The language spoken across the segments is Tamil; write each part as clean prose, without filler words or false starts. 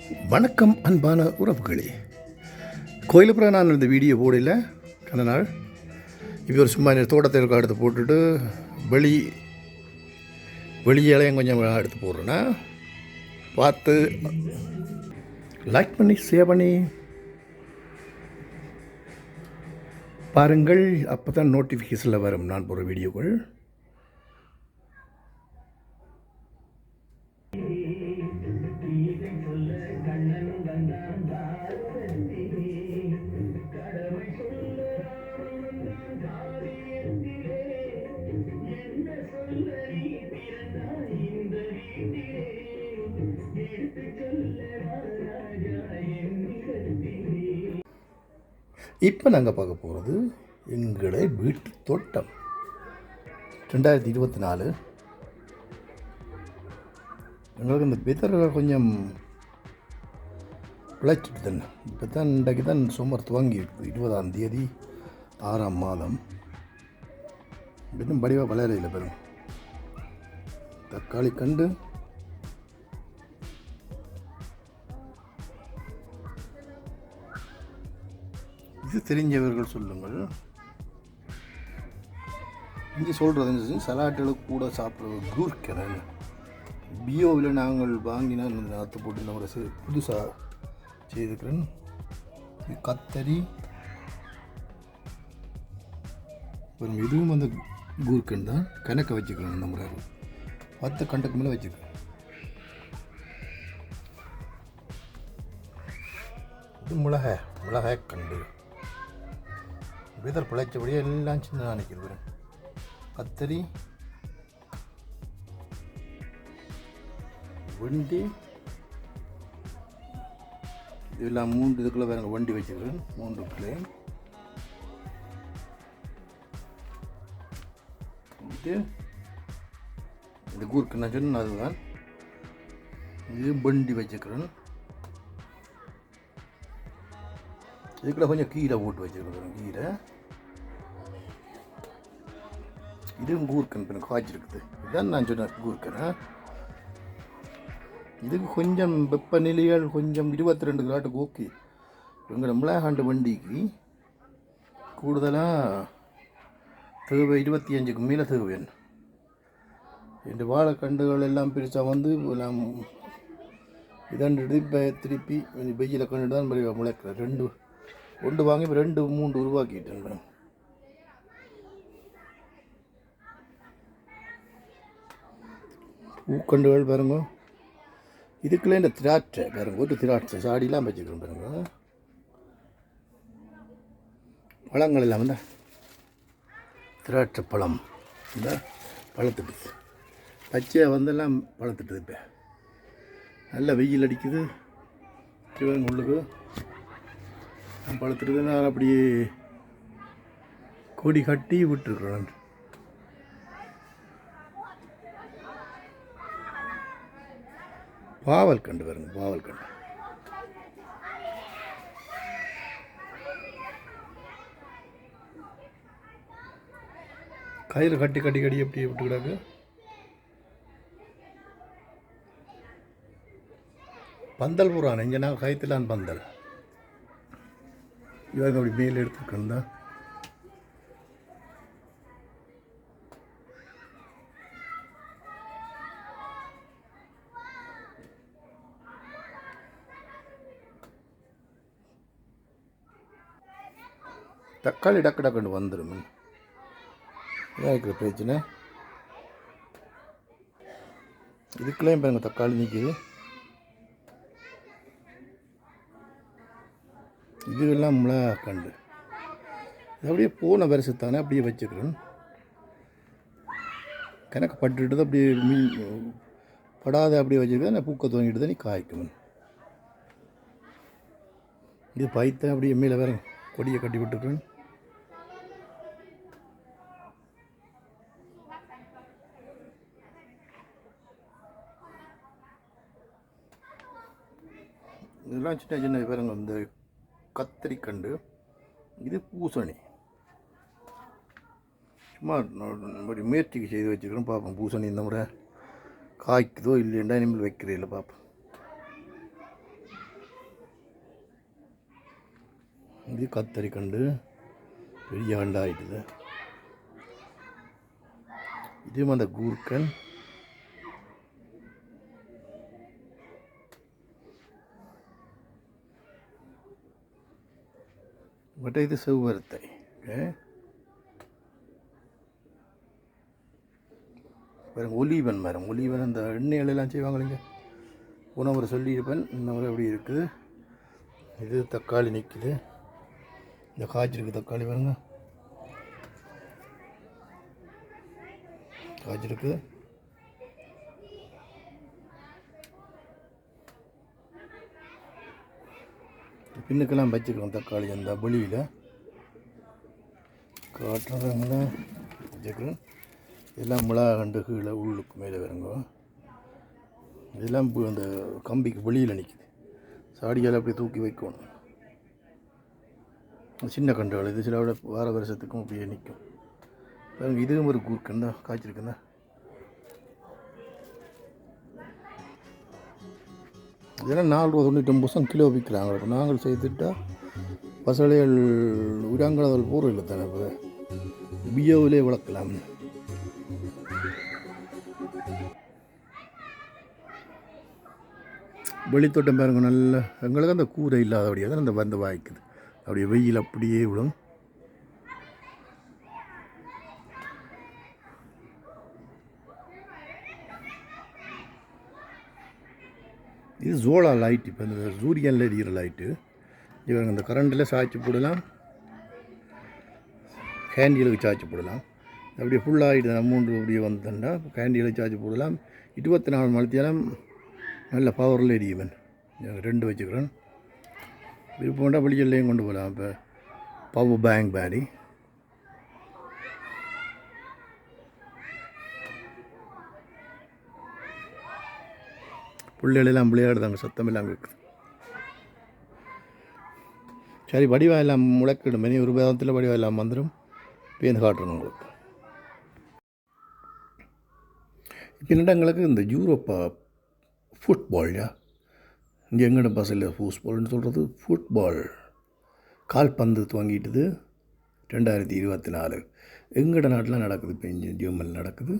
வணக்கம் அன்பான உறவுகளே. கோயிலுப்புறம் நான் இந்த வீடியோ போடல கன நாள். இப்போ ஒரு சும்மா தோட்டத்தில் இருக்க எடுத்து போட்டுட்டு வெளியேலையும் கொஞ்சம் எடுத்து போடுறேன்னா பார்த்து லைக் பண்ணி ஷேர் பண்ணி பாருங்கள். அப்போ தான் நோட்டிஃபிகேஷனில் வரும் நான் போடுற வீடியோக்கள். இப்போ நாங்கள் பார்க்க போகிறது எங்களை வீட்டு தோட்டம் 2024. எங்களுக்கு இந்த விதர்கள் கொஞ்சம் பிழைச்சிட்டு தானே. இப்போ தான் இன்றைக்கு தான் சுமார் துவங்கி இருக்குது. 20ஆம் தேதி 6ஆம் மாதம். இன்னும் படிவாக வளரையில் பெறும் தக்காளி கண்டு இது தெரிஞ்சவர்கள் சொல்லுங்கள். இங்கே சொல்கிறது சலாட்டுகளுக்கு கூட சாப்பிட்றது கூர்க்கிறேன். பியோவில் நாங்கள் வாங்கினால் நாற்று போட்டு நம்ம புதுசாக செய்திருக்கிறேன். கத்தரி இதுவும் அந்த கூர்க்கன் தான் கணக்க வச்சுக்கிறேன். நம்ம 10 கண்டுக்கு மேலே வச்சுக்கிறேன். இது மிளகாய் கண்டு விதர் பிழைச்சபடியே எல்லாம் சின்ன நினைக்கிறது. கத்தரி, வண்டி, இதெல்லாம் 3 இதுக்குள்ளே வேறு வண்டி வச்சுக்கிறேன். 3 இது இந்த கூருக்கு நான் சொன்ன அதுதான். இது வண்டி வச்சுக்கிறேன். இதுக்குள்ள கொஞ்சம் கீரை போட்டு வச்சுருக்கேன். கீரை இதுவும் கூர்க்கன் பின்ன காய்ச்சிருக்குது. இதுதான் நான் சொன்ன கூர்க்கனை. இதுக்கு கொஞ்சம் வெப்பநிலைகள் கொஞ்சம் 22 கிராட்டுக்கு ஓகே. எங்களை மிளகாண்டு வண்டிக்கு கூடுதலாக தேவை 25க்கு மேலே தேவை. இந்த வாழைக்கண்டுகள் எல்லாம் பெருசாக வந்து எல்லாம் இதாண்டு இப்போ திருப்பி வெயில கண்டு தான் முளைக்கிறேன். 2 வாங்கி இப்போ 2-3 உருவாக்கிட்டேன். பூக்கண்டுகள் பாருங்க. இதுக்குள்ளே இந்த திராட்சை பாருங்க. ஒரு திராட்சை சாடிலாம் வச்சுக்கிறோம் பாருங்க. பழங்கள் எல்லாம் வந்து திராட்சை பழம் இந்த பழத்துட்டு பச்சையாக வந்தெல்லாம் பழத்துட்டு. இப்போ நல்ல வெயில் அடிக்குது. சிவன் உள்ளுக்கு பழத்துட்டு நான் அப்படியே கொடி கட்டி விட்டுருக்குறேன். பாவல் கண்டு பாருங்க. பாவல் கண்டு கயிறு கட்டி எப்படி விட்டுக்கிடாக்கு. பந்தல் பூரான் இங்கே நான் கயிற்றுலான் பந்தல் இவங்க அப்படி மேலே எடுத்துருக்கேன் தான். தக்காளி டக்குன்னு வந்துடும். இதாக இருக்கிற பிரச்சனை. இதுக்குள்ளேயும் பாருங்க தக்காளி நிற்கிது. இதுவெல்லாம் மிளகாக்கண்டு. இது அப்படியே போன வருஷத்தானே அப்படியே வச்சுக்கிறேன். கணக்கு பட்டுட்டு அப்படியே மீன் படாத அப்படியே வச்சுருக்கேன். நான் பூக்க துவங்கிட்டு தான் நீ காய்க்கணும். இது பைத்தேன் அப்படியே மேலே வேறு கொடியை கட்டி விட்டுருக்கேன். இதெல்லாம் சின்ன பாருங்க. இந்த கத்திரிக்கண்டு, இது பூசணி. சும்மா முயற்சிக்கு செய்து வச்சுக்கிறோம். பார்ப்போம் பூசணி இந்த முறை காய்க்குதோ இல்லைண்டா இனிமேல் வைக்கிறதில்ல பார்ப்போம். இது கத்தரி கண்டு பெரிய கண்டாயிட்டுது. இதுவும் அந்த கூர்க்கன். பட் இது செவ்வரத்தை. பாருங்க, ஒலிவன் மரம். ஒலிவன் அந்த எண்ணெய்களெல்லாம் செய்வாங்க. போன முறை சொல்லியிருப்பேன், இந்த முறை எப்படி இருக்குது. இது தக்காளி நிற்குது. இந்த காய்ச்சிருக்கு தக்காளி பாருங்க, காய்ச்சிருக்கு. பின்னுக்கெல்லாம் வச்சுக்கிறோம் தக்காளி அந்த வெளியில் காட்டுறவங்கள வச்சுக்கிறோம். இதெல்லாம் மிளகா கண்டு கீழே உள்ளுக்கு மேலே வருங்க. இதெல்லாம் அந்த கம்பிக்கு வெளியில் நிற்கிது. சாடியால் அப்படியே தூக்கி வைக்கணும். சின்ன கண்டுகள் இது சில விட வார வருஷத்துக்கும் அப்படியே நிற்கும். பாருங்க, இதுவும் ஒரு கூர்க்கன் தான் காய்ச்சிருக்குண்ணா. இதெல்லாம் 4.99 கிலோ விற்கிறாங்க. இப்போ நாங்கள் செய்துட்டால் பசலைகள் உரங்களதில் பூர்வம் இல்லை தானே. இப்போ பியோவிலே வளர்க்கலாம். வெளித்தோட்டம் பாருங்க, நல்ல எங்களுக்கு அந்த கூரை இல்லாதபடியாக தான் அந்த வந்து வாய்க்குது. அப்படியே வெயில் அப்படியே விடும். இது ஜோலா லைட். இப்போ இந்த சூரியனில் எரிகிற லைட்டு. இவங்க இந்த கரண்டில் சாய்ச்சி போடலாம், கேண்டிலுக்கு சாய்ச்சி போடலாம். அப்படியே ஃபுல்லாகிட்டு அமௌண்ட் அப்படியே வந்தோன்னா கேண்டிலுக்கு சார்ஜ் போடலாம். 24 மணித்தியாலும் நல்ல பவரில் எரியுவன். 2 வச்சுக்கிறேன். விருப்பம்டா வெளியிலையும் கொண்டு போகலாம். இப்போ பவர் பேங்க் மாதிரி பிள்ளைகளெல்லாம் விளையாடுதாங்க, சத்தமெல்லாம் இருக்குது. சரி, வடிவா எல்லாம் முளைக்கிடும். மணி ஒரு விதத்தில் வடிவா எல்லாம் வந்துடும். பேருந்து காட்டுறோம் உங்களுக்கு. இப்போ என்னங்களுக்கு இந்த யூரோப்பா ஃபுட்பால்யா, இங்கே எங்கட பஸ்ஸில் ஃபுட்பால்னு சொல்கிறது ஃபுட்பால் கால்பந்து துவங்கிட்டுது 2024. எங்கட நாட்டில் நடக்குது. இப்போ இங்கே ஜெர்மனில் நடக்குது.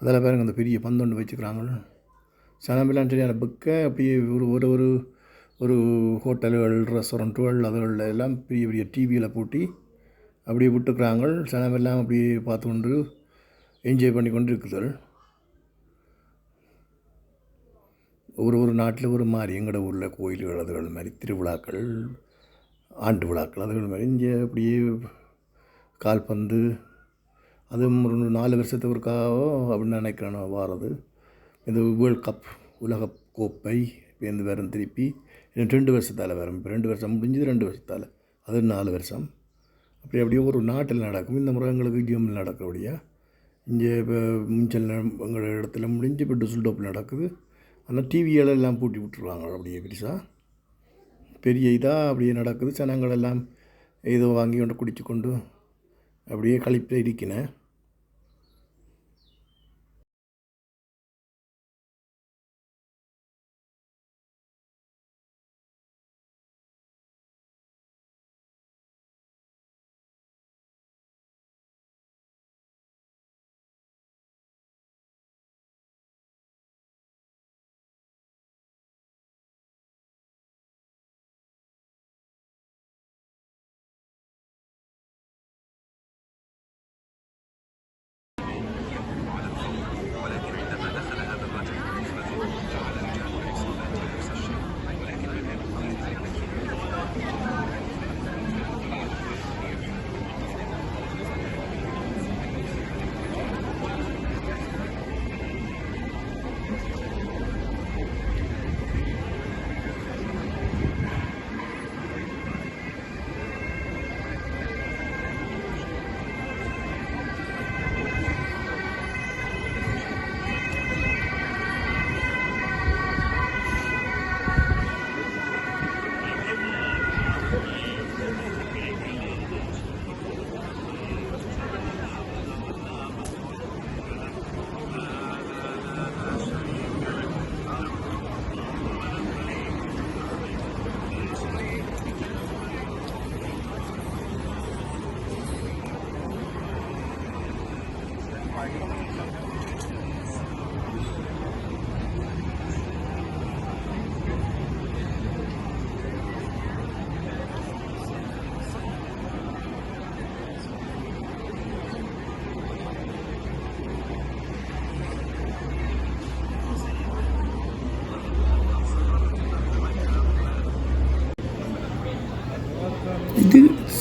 அதில் பாருங்க, அந்த பெரிய பந்தொண்டு வச்சுக்கிறாங்க. சனமெல்லாம் சரியான புக்க. அப்படியே ஒரு ஒரு ஒரு ஹோட்டல்கள், ரெஸ்டாரண்ட்டுகள், அதுகளில் எல்லாம் பெரிய பெரிய டிவியில் போட்டி அப்படியே விட்டுக்கிறாங்க. சனமெல்லாம் அப்படியே பார்த்து கொண்டு என்ஜாய் பண்ணி கொண்டு இருக்குதுகள். ஒரு நாட்டில் ஒரு மாதிரி. எங்களோட ஊரில் கோயில்கள் அதுகள் மாதிரி, திருவிழாக்கள், ஆண்டு விழாக்கள் அதுகள் மாதிரி. இங்கே அப்படியே கால்பந்து அதுவும் ஒரு 4 வருஷத்துக்கு ஒருக்காவோ அப்படின்னு நினைக்கிறேன் வாரது. இந்த வேர்ல்ட் கப், உலக கோப்பை பேருந்து வரும். திருப்பி இன்னும் 2 வருஷத்தால் வரும். இப்போ 2 வருஷம் முடிஞ்சது, 2 வருஷத்தால் அது 4 வருஷம். அப்படியே ஒரு நாட்டில் நடக்கும். இந்த முறை எங்களுக்கு ஜெர்மனில் நடக்கிறபடியா. இங்கே இப்போ மிஞ்சல் எங்களோட இடத்துல முடிஞ்சு இப்போ டுசல்டோப்பில் நடக்குது. ஆனால் டிவியெல்லாம் பூட்டி விட்டுருவாங்க. அப்படியே பெருசாக பெரிய இதாக அப்படியே நடக்குது. ஜனங்கள் எல்லாம் ஏதோ வாங்கி கொண்டு குடிச்சு கொண்டு அப்படியே கழிப்பில் இருக்கிறேன்.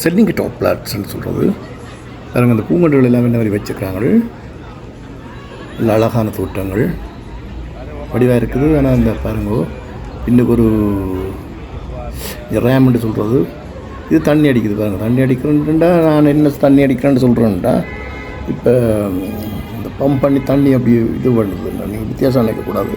செல்லிங் டாப் பிளாட்ஸ்ன்னு சொல்கிறது. பாருங்கள் அந்த பூங்கன்றுகள் எல்லாம் இந்த மாதிரி வச்சுருக்காங்க. நல்ல அழகான தோட்டங்கள் வடிவாக இருக்குது. ஆனால் இந்த பாருங்க இன்னுக்கு ஒரு ரேம்னு சொல்கிறது. இது தண்ணி அடிக்குது பாருங்கள். தண்ணி அடிக்கிறேன்டா நான் என்ன தண்ணி அடிக்கிறேன்னு சொல்கிறேன்டா. இப்போ இந்த பம்ப் பண்ணி தண்ணி அப்படி இது பண்ணுது. நீங்கள் வித்தியாசம் நினைக்கக்கூடாது.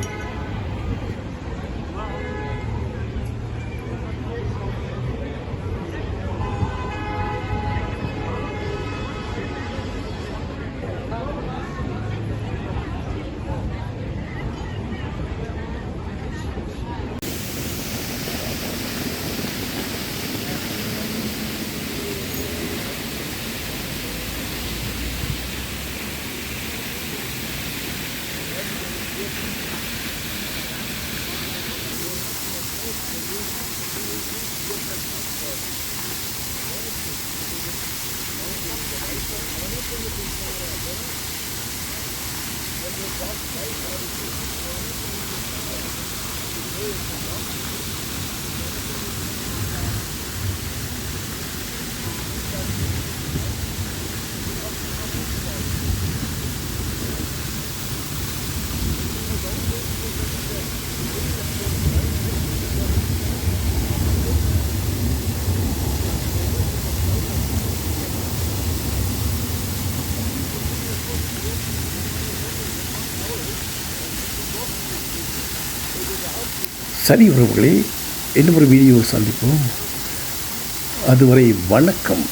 சரி உறவுகளே, இன்னும் ஒரு வீடியோவில் சந்திப்போம். அதுவரை வணக்கம்.